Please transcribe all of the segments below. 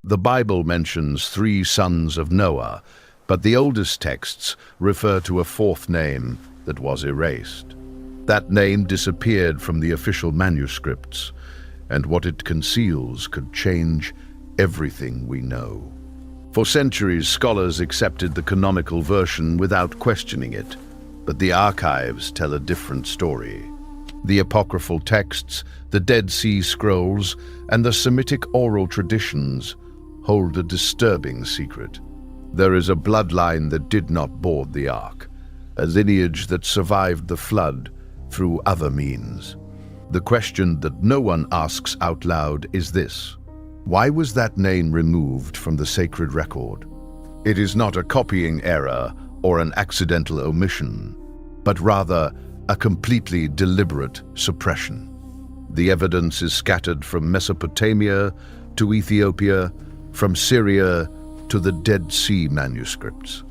The Bible mentions 3 sons of Noah, but the oldest texts refer to a 4th name that was erased. That name disappeared from the official manuscripts, and what it conceals could change everything we know. For centuries, scholars accepted the canonical version without questioning it, but the archives tell a different story. The apocryphal texts, the Dead Sea Scrolls, and the Semitic oral traditions hold a disturbing secret. There is a bloodline that did not board the ark, a lineage that survived the flood through other means. The question that no one asks out loud is this: why was that name removed from the sacred record? It is not a copying error or an accidental omission, but rather a completely deliberate suppression. The evidence is scattered from Mesopotamia to Ethiopia, from Syria to the Dead Sea manuscripts.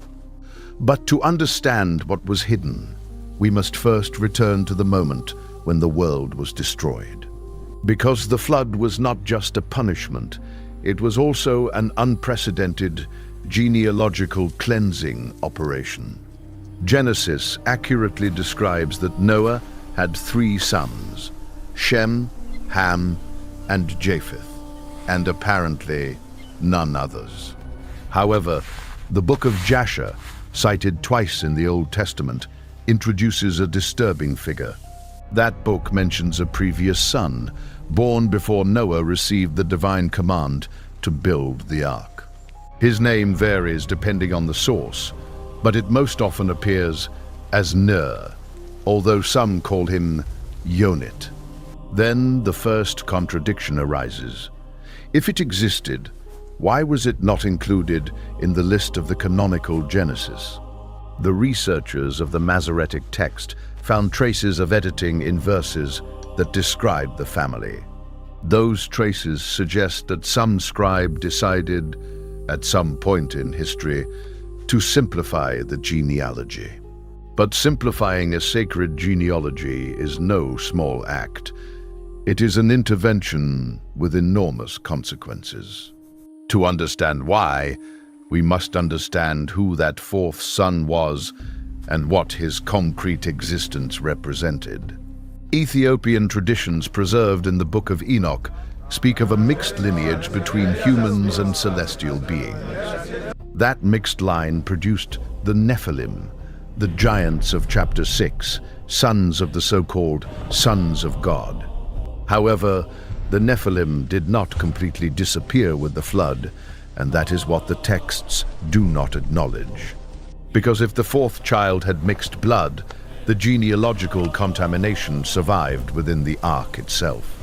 But to understand what was hidden, we must first return to the moment when the world was destroyed. Because the flood was not just a punishment, it was also an unprecedented genealogical cleansing operation. Genesis accurately describes that Noah had 3 sons, Shem, Ham, and Japheth, and apparently none others. However, the Book of Jasher, cited twice in the Old Testament, introduces a disturbing figure. That book mentions a previous son, born before Noah received the divine command to build the ark. His name varies depending on the source, but it most often appears as Ner, although some call him Yonit. Then the first contradiction arises. If it existed, why was it not included in the list of the canonical Genesis? The researchers of the Masoretic text found traces of editing in verses that describe the family. Those traces suggest that some scribe decided, at some point in history, to simplify the genealogy. But simplifying a sacred genealogy is no small act. It is an intervention with enormous consequences. To understand why, we must understand who that 4th son was and what his concrete existence represented. Ethiopian traditions preserved in the Book of Enoch speak of a mixed lineage between humans and celestial beings. That mixed line produced the Nephilim, the giants of chapter 6, sons of the so-called sons of God. However, the Nephilim did not completely disappear with the flood, and that is what the texts do not acknowledge. Because if the 4th child had mixed blood, the genealogical contamination survived within the ark itself.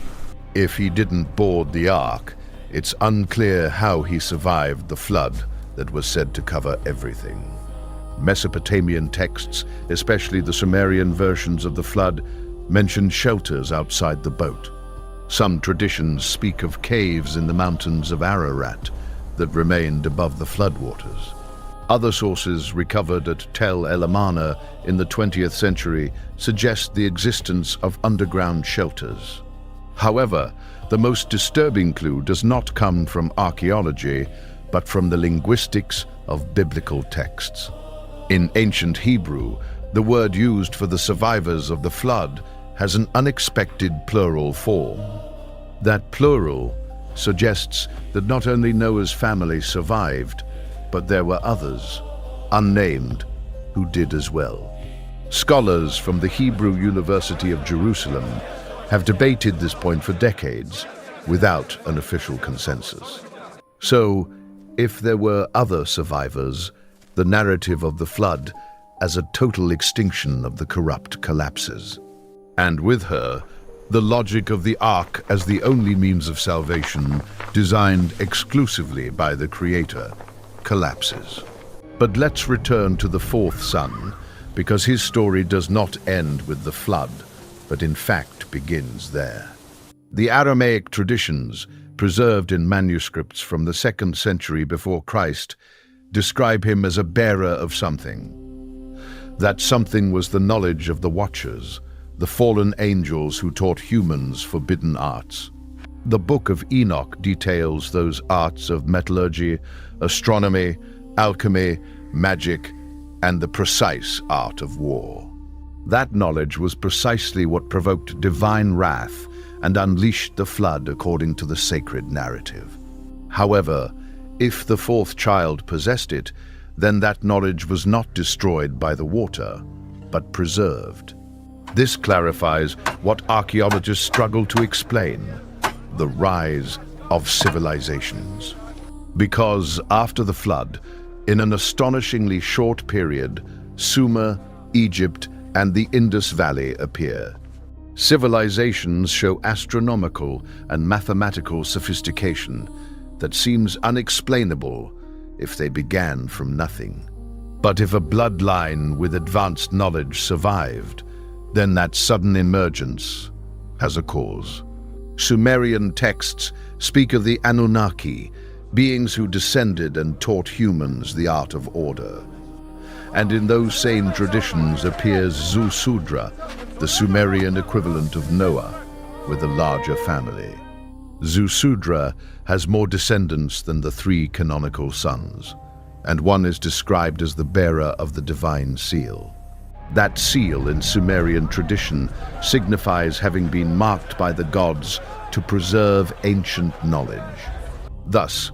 If he didn't board the ark, it's unclear how he survived the flood that was said to cover everything. Mesopotamian texts, especially the Sumerian versions of the flood, mention shelters outside the boat. Some traditions speak of caves in the mountains of Ararat that remained above the floodwaters. Other sources recovered at Tel El Amarna in the 20th century suggest the existence of underground shelters. However, the most disturbing clue does not come from archaeology, but from the linguistics of biblical texts. In ancient Hebrew, the word used for the survivors of the flood has an unexpected plural form. That plural suggests that not only Noah's family survived, but there were others, unnamed, who did as well. Scholars from the Hebrew University of Jerusalem have debated this point for decades without an official consensus. So, if there were other survivors, the narrative of the flood as a total extinction of the corrupt collapses. And with her, the logic of the ark as the only means of salvation, designed exclusively by the Creator, collapses. But let's return to the 4th son, because his story does not end with the flood, but in fact begins there. The Aramaic traditions, preserved in manuscripts from the 2nd century before Christ, describe him as a bearer of something. That something was the knowledge of the Watchers, the fallen angels who taught humans forbidden arts. The Book of Enoch details those arts of metallurgy, astronomy, alchemy, magic, and the precise art of war. That knowledge was precisely what provoked divine wrath and unleashed the flood according to the sacred narrative. However, if the fourth child possessed it, then that knowledge was not destroyed by the water, but preserved. This clarifies what archaeologists struggle to explain: the rise of civilizations. Because after the flood, in an astonishingly short period, Sumer, Egypt, and the Indus Valley appear. Civilizations show astronomical and mathematical sophistication that seems unexplainable if they began from nothing. But if a bloodline with advanced knowledge survived, then that sudden emergence has a cause. Sumerian texts speak of the Anunnaki, beings who descended and taught humans the art of order. And in those same traditions appears Zusudra, the Sumerian equivalent of Noah, with a larger family. Zusudra has more descendants than the 3 canonical sons, and one is described as the bearer of the divine seal. That seal in Sumerian tradition signifies having been marked by the gods to preserve ancient knowledge. Thus,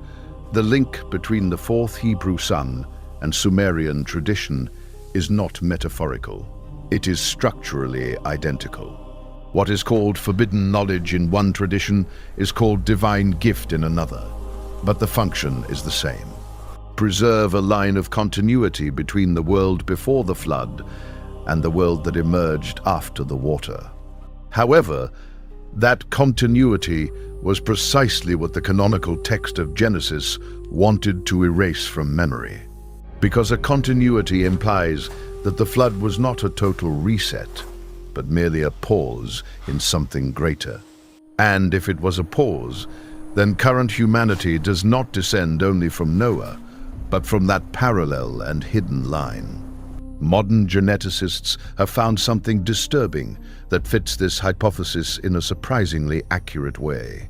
the link between the 4th Hebrew son and Sumerian tradition is not metaphorical. It is structurally identical. What is called forbidden knowledge in one tradition is called divine gift in another, but the function is the same. Preserve a line of continuity between the world before the flood and the world that emerged after the water. However, that continuity was precisely what the canonical text of Genesis wanted to erase from memory. Because a continuity implies that the flood was not a total reset, but merely a pause in something greater. And if it was a pause, then current humanity does not descend only from Noah, but from that parallel and hidden line. Modern geneticists have found something disturbing that fits this hypothesis in a surprisingly accurate way.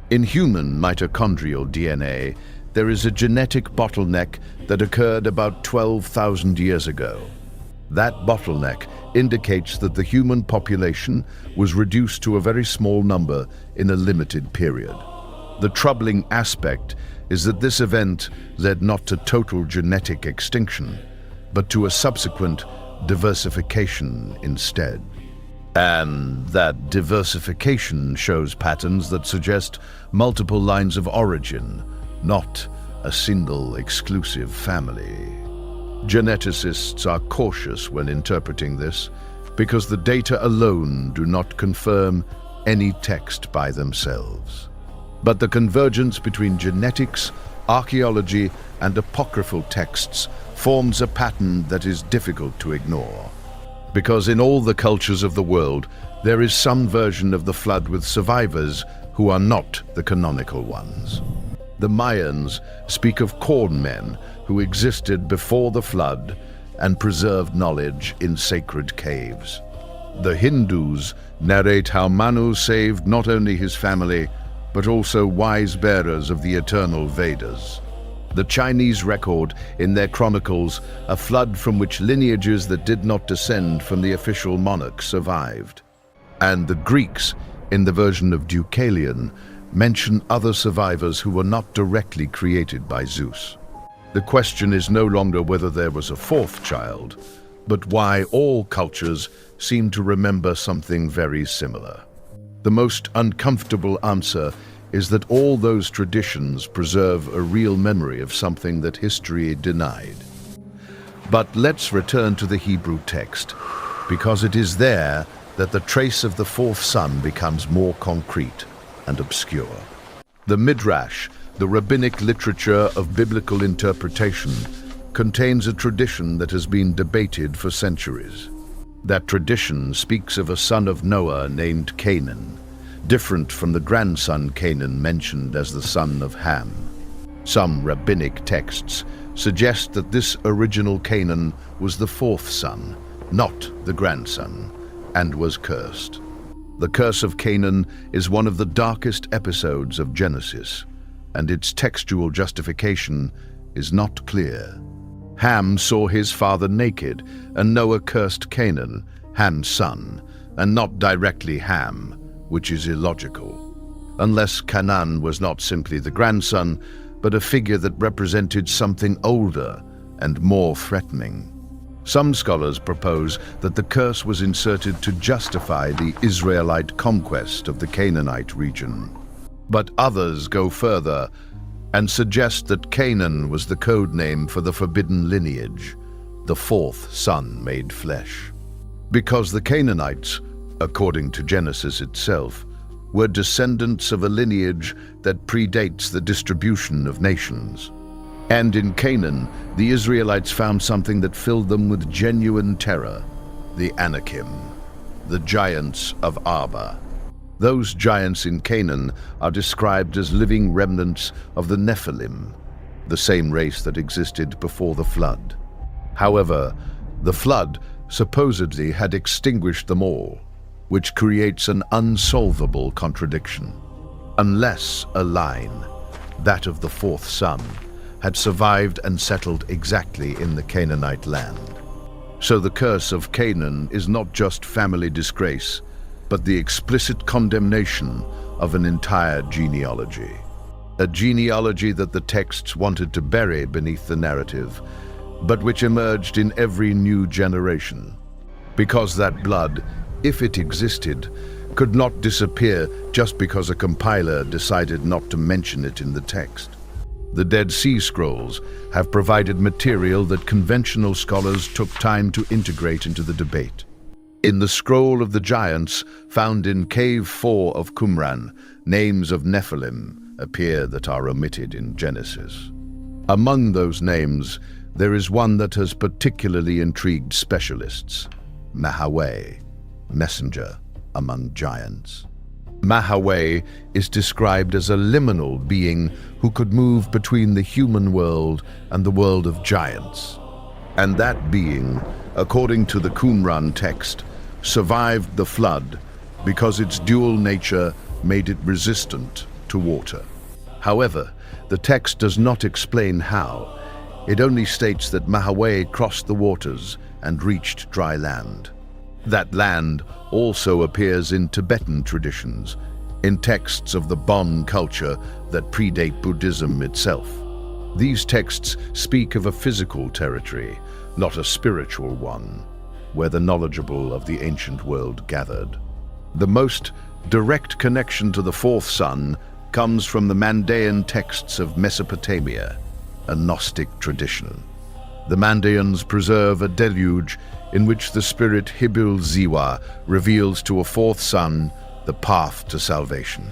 In human mitochondrial DNA, there is a genetic bottleneck that occurred about 12,000 years ago. That bottleneck indicates that the human population was reduced to a very small number in a limited period. The troubling aspect is that this event led not to total genetic extinction, but to a subsequent diversification instead. And that diversification shows patterns that suggest multiple lines of origin, not a single exclusive family. Geneticists are cautious when interpreting this because the data alone do not confirm any text by themselves. But the convergence between genetics, archaeology, and apocryphal texts forms a pattern that is difficult to ignore. Because in all the cultures of the world, there is some version of the flood with survivors who are not the canonical ones. The Mayans speak of corn men who existed before the flood and preserved knowledge in sacred caves. The Hindus narrate how Manu saved not only his family, but also wise bearers of the eternal Vedas. The Chinese record in their chronicles a flood from which lineages that did not descend from the official monarch survived. And the Greeks, in the version of Deucalion, mention other survivors who were not directly created by Zeus. The question is no longer whether there was a 4th child, but why all cultures seem to remember something very similar. The most uncomfortable answer is that all those traditions preserve a real memory of something that history denied. But let's return to the Hebrew text, because it is there that the trace of the 4th son becomes more concrete and obscure. The Midrash, the rabbinic literature of biblical interpretation, contains a tradition that has been debated for centuries. That tradition speaks of a son of Noah named Canaan, different from the grandson Canaan mentioned as the son of Ham. Some rabbinic texts suggest that this original Canaan was the 4th son, not the grandson, and was cursed. The curse of Canaan is one of the darkest episodes of Genesis, and its textual justification is not clear. Ham saw his father naked, and Noah cursed Canaan, Ham's son, and not directly Ham, which is illogical. Unless Canaan was not simply the grandson, but a figure that represented something older and more threatening. Some scholars propose that the curse was inserted to justify the Israelite conquest of the Canaanite region. But others go further and suggest that Canaan was the code name for the forbidden lineage, the fourth son made flesh. Because the Canaanites, according to Genesis itself, were descendants of a lineage that predates the distribution of nations. And in Canaan, the Israelites found something that filled them with genuine terror: the Anakim, the giants of Arba. Those giants in Canaan are described as living remnants of the Nephilim, the same race that existed before the flood. However, the flood supposedly had extinguished them all, which creates an unsolvable contradiction. Unless a line, that of the fourth son, had survived and settled exactly in the Canaanite land. So the curse of Canaan is not just family disgrace, but the explicit condemnation of an entire genealogy. A genealogy that the texts wanted to bury beneath the narrative, but which emerged in every new generation. Because that blood, if it existed, could not disappear just because a compiler decided not to mention it in the text. The Dead Sea Scrolls have provided material that conventional scholars took time to integrate into the debate. In the Scroll of the Giants, found in Cave 4 of Qumran, names of Nephilim appear that are omitted in Genesis. Among those names, there is one that has particularly intrigued specialists: Mahaway, messenger among giants. Mahaway is described as a liminal being who could move between the human world and the world of giants. And that being, according to the Qumran text, survived the flood because its dual nature made it resistant to water. However, the text does not explain how. It only states that Mahaway crossed the waters and reached dry land. That land also appears in Tibetan traditions, in texts of the Bon culture that predate Buddhism itself. These texts speak of a physical territory, not a spiritual one, where the knowledgeable of the ancient world gathered. The most direct connection to the fourth son comes from the Mandaean texts of Mesopotamia, a Gnostic tradition. The Mandaeans preserve a deluge in which the spirit Hibil-Ziwa reveals to a fourth son the path to salvation.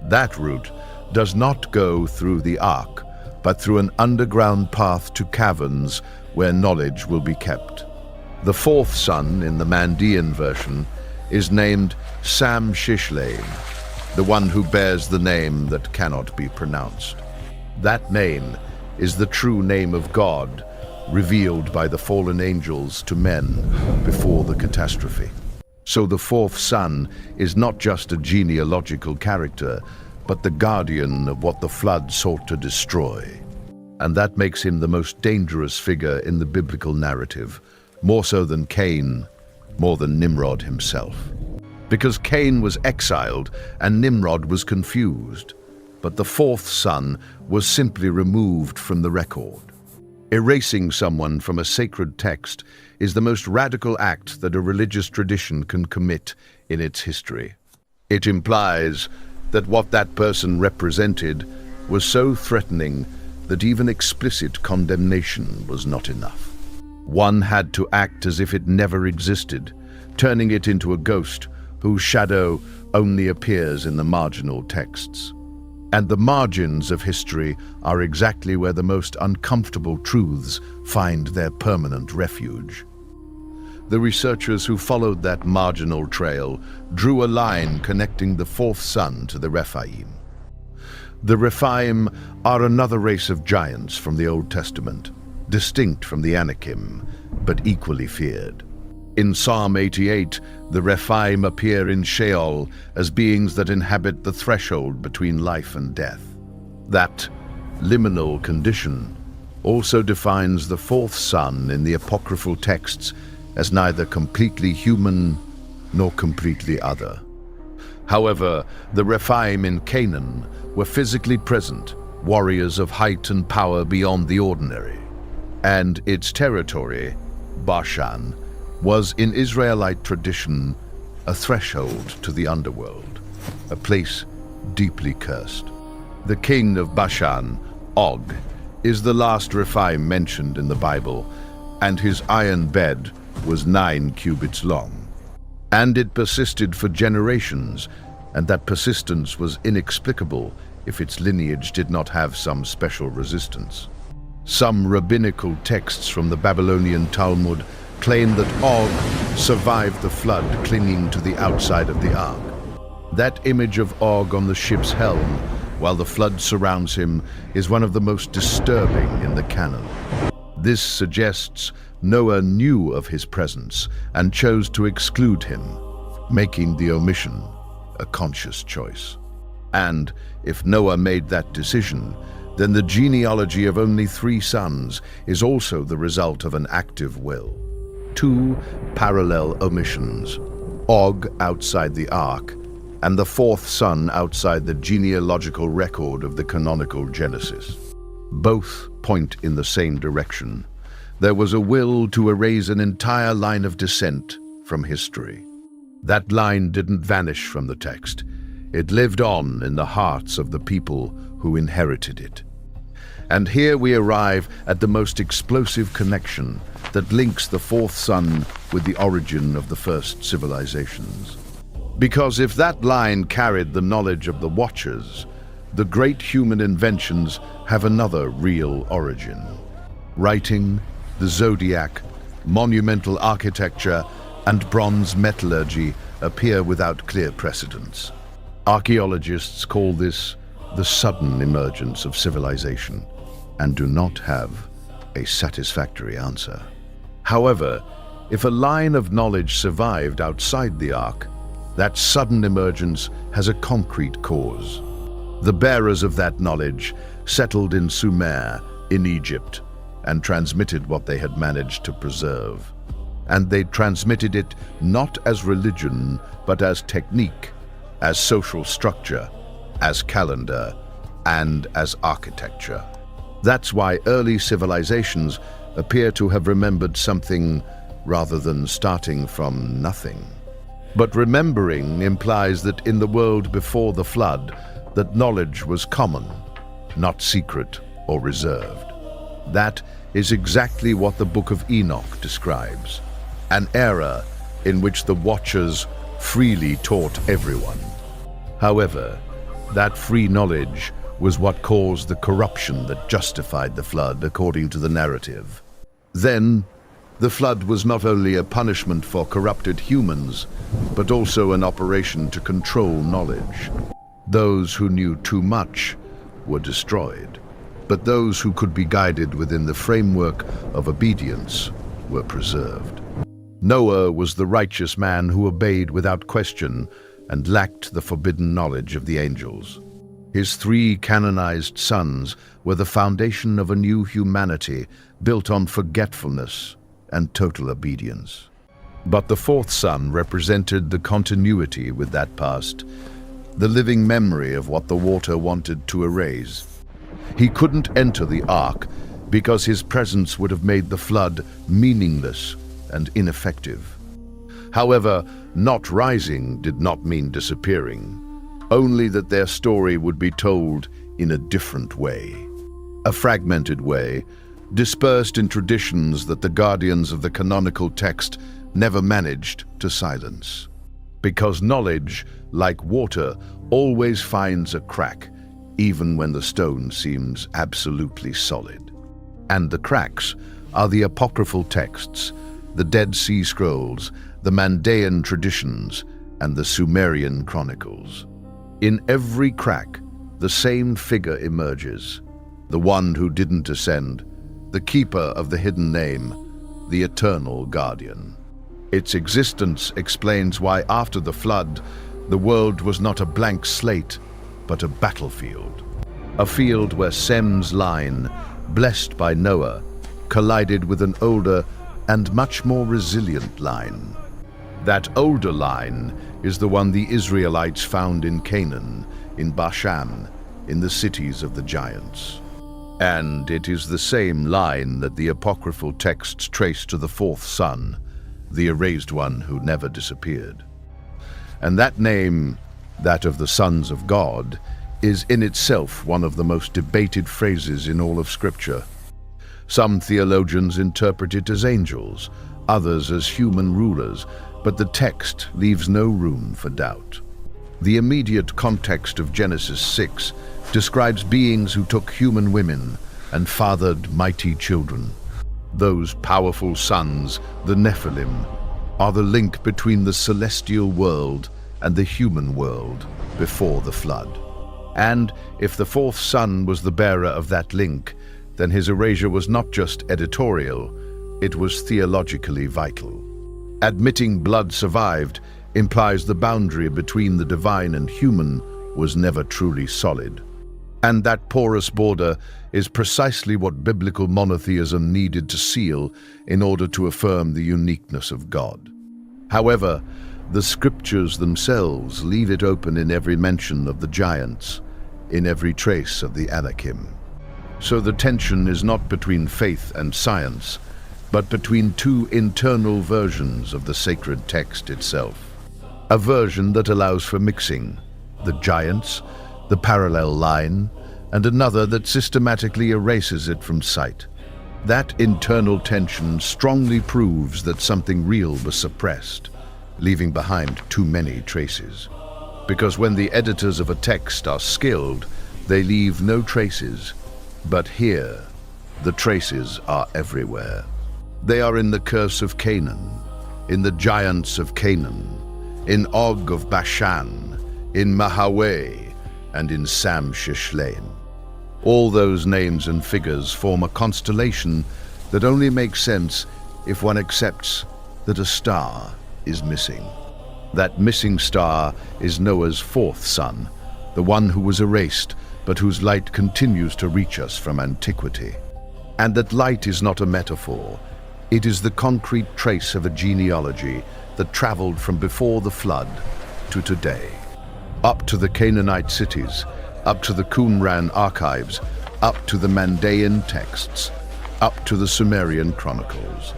That route does not go through the Ark, but through an underground path to caverns where knowledge will be kept. The fourth son in the Mandaean version is named Sam-Shishlaim, the one who bears the name that cannot be pronounced. That name is the true name of God, revealed by the fallen angels to men before the catastrophe. So the fourth son is not just a genealogical character, but the guardian of what the flood sought to destroy. And that makes him the most dangerous figure in the biblical narrative, more so than Cain, more than Nimrod himself. Because Cain was exiled and Nimrod was confused, but the fourth son was simply removed from the record. Erasing someone from a sacred text is the most radical act that a religious tradition can commit in its history. It implies that what that person represented was so threatening that even explicit condemnation was not enough. One had to act as if it never existed, turning it into a ghost whose shadow only appears in the marginal texts. And the margins of history are exactly where the most uncomfortable truths find their permanent refuge. The researchers who followed that marginal trail drew a line connecting the fourth son to the Rephaim. The Rephaim are another race of giants from the Old Testament, distinct from the Anakim, but equally feared. In Psalm 88, the Rephaim appear in Sheol as beings that inhabit the threshold between life and death. That liminal condition also defines the fourth son in the apocryphal texts as neither completely human nor completely other. However, the Rephaim in Canaan were physically present, warriors of height and power beyond the ordinary. And its territory, Bashan, was in Israelite tradition a threshold to the underworld, a place deeply cursed. The king of Bashan, Og, is the last Rephaim mentioned in the Bible, and his iron bed was 9 cubits long. And it persisted for generations, and that persistence was inexplicable if its lineage did not have some special resistance. Some rabbinical texts from the Babylonian Talmud claim that Og survived the flood clinging to the outside of the ark. That image of Og on the ship's helm, while the flood surrounds him, is one of the most disturbing in the canon. This suggests Noah knew of his presence and chose to exclude him, making the omission a conscious choice. And if Noah made that decision, then the genealogy of only 3 sons is also the result of an active will. 2 parallel omissions, Og outside the ark, and the 4th son outside the genealogical record of the canonical Genesis. Both point in the same direction. There was a will to erase an entire line of descent from history. That line didn't vanish from the text. It lived on in the hearts of the people who inherited it. And here we arrive at the most explosive connection that links the 4th son with the origin of the first civilizations. Because if that line carried the knowledge of the Watchers, the great human inventions have another real origin. Writing, the zodiac, monumental architecture, and bronze metallurgy appear without clear precedents. Archaeologists call this the sudden emergence of civilization, and do not have a satisfactory answer. However, if a line of knowledge survived outside the ark, that sudden emergence has a concrete cause. The bearers of that knowledge settled in Sumer, in Egypt, and transmitted what they had managed to preserve. And they transmitted it not as religion, but as technique, as social structure, as calendar, and as architecture. That's why early civilizations appear to have remembered something rather than starting from nothing. But remembering implies that in the world before the flood, that knowledge was common, not secret or reserved. That is exactly what the Book of Enoch describes, an era in which the Watchers freely taught everyone. However, that free knowledge was what caused the corruption that justified the flood, according to the narrative. Then, the flood was not only a punishment for corrupted humans, but also an operation to control knowledge. Those who knew too much were destroyed, but those who could be guided within the framework of obedience were preserved. Noah was the righteous man who obeyed without question and lacked the forbidden knowledge of the angels. His 3 canonized sons were the foundation of a new humanity built on forgetfulness and total obedience. But the 4th son represented the continuity with that past, the living memory of what the water wanted to erase. He couldn't enter the ark because his presence would have made the flood meaningless and ineffective. However, not rising did not mean disappearing, only that their story would be told in a different way. A fragmented way, dispersed in traditions that the guardians of the canonical text never managed to silence. Because knowledge, like water, always finds a crack, even when the stone seems absolutely solid. And the cracks are the apocryphal texts, the Dead Sea Scrolls, the Mandaean traditions, and the Sumerian chronicles. In every crack, the same figure emerges, the one who didn't ascend, the keeper of the hidden name, the eternal guardian. Its existence explains why after the flood, the world was not a blank slate, but a battlefield. A field where Sem's line, blessed by Noah, collided with an older and much more resilient line. That older line is the one the Israelites found in Canaan, in Bashan, in the cities of the giants. And it is the same line that the apocryphal texts trace to the fourth son, the erased one who never disappeared. And that name, that of the sons of God, is in itself one of the most debated phrases in all of Scripture. Some theologians interpret it as angels, others as human rulers, but the text leaves no room for doubt. The immediate context of Genesis 6 describes beings who took human women and fathered mighty children. Those powerful sons, the Nephilim, are the link between the celestial world and the human world before the flood. And if the fourth son was the bearer of that link, then his erasure was not just editorial, it was theologically vital. Admitting blood survived implies the boundary between the divine and human was never truly solid. And that porous border is precisely what biblical monotheism needed to seal in order to affirm the uniqueness of God. However, the scriptures themselves leave it open in every mention of the giants, in every trace of the Anakim. So the tension is not between faith and science, but between two internal versions of the sacred text itself. A version that allows for mixing, the giants, the parallel line, and another that systematically erases it from sight. That internal tension strongly proves that something real was suppressed, leaving behind too many traces. Because when the editors of a text are skilled, they leave no traces. But here, the traces are everywhere. They are in the curse of Canaan, in the giants of Canaan, in Og of Bashan, in Mahaweh, and in Sam Shishlain. All those names and figures form a constellation that only makes sense if one accepts that a star is missing. That missing star is Noah's fourth son, the one who was erased, but whose light continues to reach us from antiquity. And that light is not a metaphor. It is the concrete trace of a genealogy that traveled from before the flood to today. Up to the Canaanite cities, up to the Qumran archives, up to the Mandaean texts, up to the Sumerian chronicles.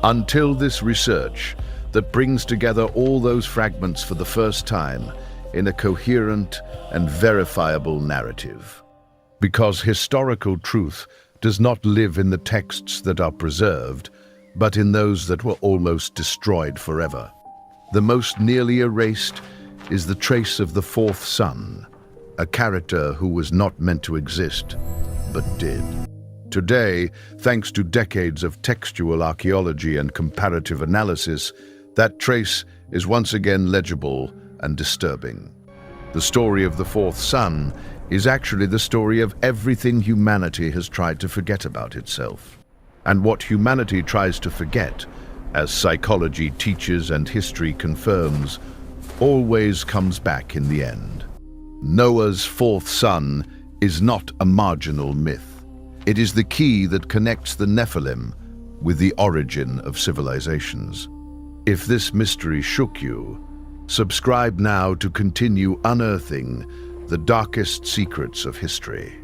Until this research that brings together all those fragments for the first time in a coherent and verifiable narrative. Because historical truth does not live in the texts that are preserved, but in those that were almost destroyed forever. The most nearly erased is the trace of the fourth son, a character who was not meant to exist, but did. Today, thanks to decades of textual archaeology and comparative analysis, that trace is once again legible and disturbing. The story of the fourth son is actually the story of everything humanity has tried to forget about itself. And what humanity tries to forget, as psychology teaches and history confirms, always comes back in the end. Noah's fourth son is not a marginal myth. It is the key that connects the Nephilim with the origin of civilizations. If this mystery shook you, subscribe now to continue unearthing the darkest secrets of history.